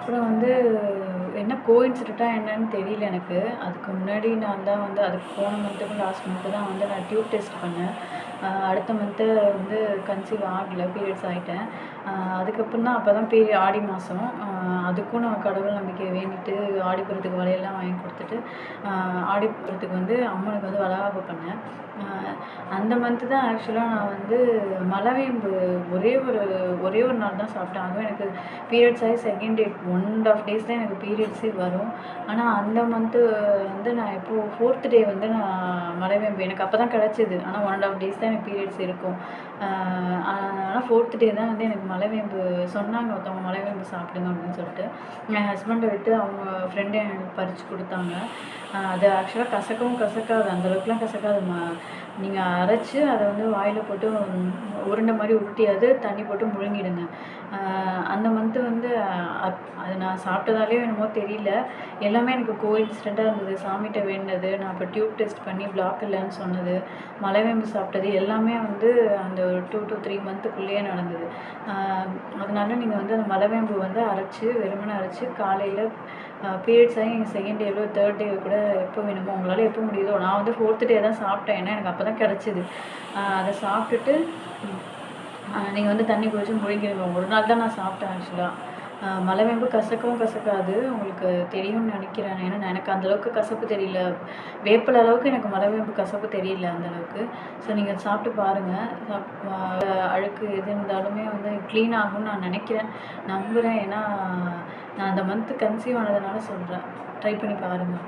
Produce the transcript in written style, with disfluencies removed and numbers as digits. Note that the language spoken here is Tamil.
அப்புறம் வந்து என்ன கோஇன்சிடென்ட்டா என்னன்னு தெரியல எனக்கு. அதுக்கு முன்னாடி நான் தான் வந்து அதுக்கு போன மந்த்துக்கும் லாஸ்ட் மந்த்து தான் வந்து நான் டியூப் டெஸ்ட் பண்ணேன். அடுத்த மந்த்து வந்து கன்சீவ் ஆகல, பீரியட்ஸ் ஆயிட்டேன். அதுக்கப்புறம் தான் அப்போ தான் ஆடி மாதம். அதுக்கும் நான் கடவுள் நம்பிக்கையை வேண்டிட்டு ஆடிப்பூரத்துக்கு வளையல்லாம் வாங்கி கொடுத்துட்டு, ஆடிப்பூரத்துக்கு வந்து அம்மனுக்கு வந்து வளைகாப்பு பண்ணேன். அந்த மந்த்து தான் ஆக்சுவலாக நான் வந்து மலவேம்பு ஒரே ஒரு நாள் தான் சாப்பிட்டேன். அதுவும் எனக்கு பீரியட்ஸ் ஆகி செகண்ட் டே 1.5 டேஸ் தான் எனக்கு பீரியட்ஸே வரும். ஆனால் அந்த மந்த்து வந்து நான் எப்போது 4th டே வந்து நான் மலவேம்பு எனக்கு அப்போ தான் கிடச்சிது. ஆனால் 1.5 டேஸ் தான் எனக்கு பீரியட்ஸ் இருக்கும். ஆனால் 4th டே தான் வந்து எனக்கு மலவேம்பு சொன்னாங்க, ஒருத்தவங்க மலவேம்பு சாப்பிடுங்க அப்படின்னு சொல்லிட்டு. என் ஹஸ்பண்டை விட்டு அவங்க ஃப்ரெண்டு எனக்கு பறித்து கொடுத்தாங்க. அது ஆக்சுவலாக கசக்கவும் கசக்காது, அந்தளவுக்குலாம் கசக்காது. நீங்கள் அரைச்சி அதை வந்து வாயில் போட்டு உருண்டை மாதிரி உருட்டியாவது தண்ணி போட்டு முழுங்கிடுங்க. அந்த மந்த்து வந்து அது நான் சாப்பிட்டதாலேயோ என்னமோ தெரியல, எல்லாமே எனக்கு கோஇன்சிடென்ட்டாக இருந்தது. சாமிகிட்ட வேண்டினது, நான் அப்போ டியூப் டெஸ்ட் பண்ணி பிளாக் இல்லைன்னு சொன்னது, மலவேம்பு சாப்பிட்டது எல்லாமே வந்து அந்த ஒரு 2 to 3 மந்த்துக்குள்ளேயே நடந்தது. அதனால நீங்கள் வந்து அந்த மலவேம்பு வந்து வெறுமனே அரைச்சி காலையில் பீரியட்ஸ் ஆகி நீங்கள் செகண்ட் டேவோ 3rd டே கூட எப்போ வேணுமோ உங்களால் எப்போ முடியுதோ, நான் வந்து 4th டே தான் சாப்பிட்டேன். ஏன்னா எனக்கு அப்போ தான் கிடச்சிது. அதை சாப்பிட்டுட்டு நீங்கள் வந்து தண்ணி குடிச்சு முழுங்கிடுங்க. ஒரு நாள் தான் நான் சாப்பிட்டேன் ஆக்சுவலாக. மலவேம்பு கசக்கவும் கசக்காது, உங்களுக்கு தெரியும்னு நினைக்கிறேன். ஏன்னா எனக்கு அந்தளவுக்கு கசப்பு தெரியல. வேப்பிலை அளவுக்கு எனக்கு மலவேம்பு கசப்பு தெரியல அந்தளவுக்கு. ஸோ நீங்கள் சாப்பிட்டு பாருங்கள். அழுக்கு எது இருந்தாலுமே வந்து க்ளீன் ஆகும்னு நான் நினைக்கிறேன், நம்புகிறேன். ஏன்னா நான் அந்த மந்த்து கன்சீவ் ஆனதுனால சொல்கிறேன். ட்ரை பண்ணி பாருங்கள்.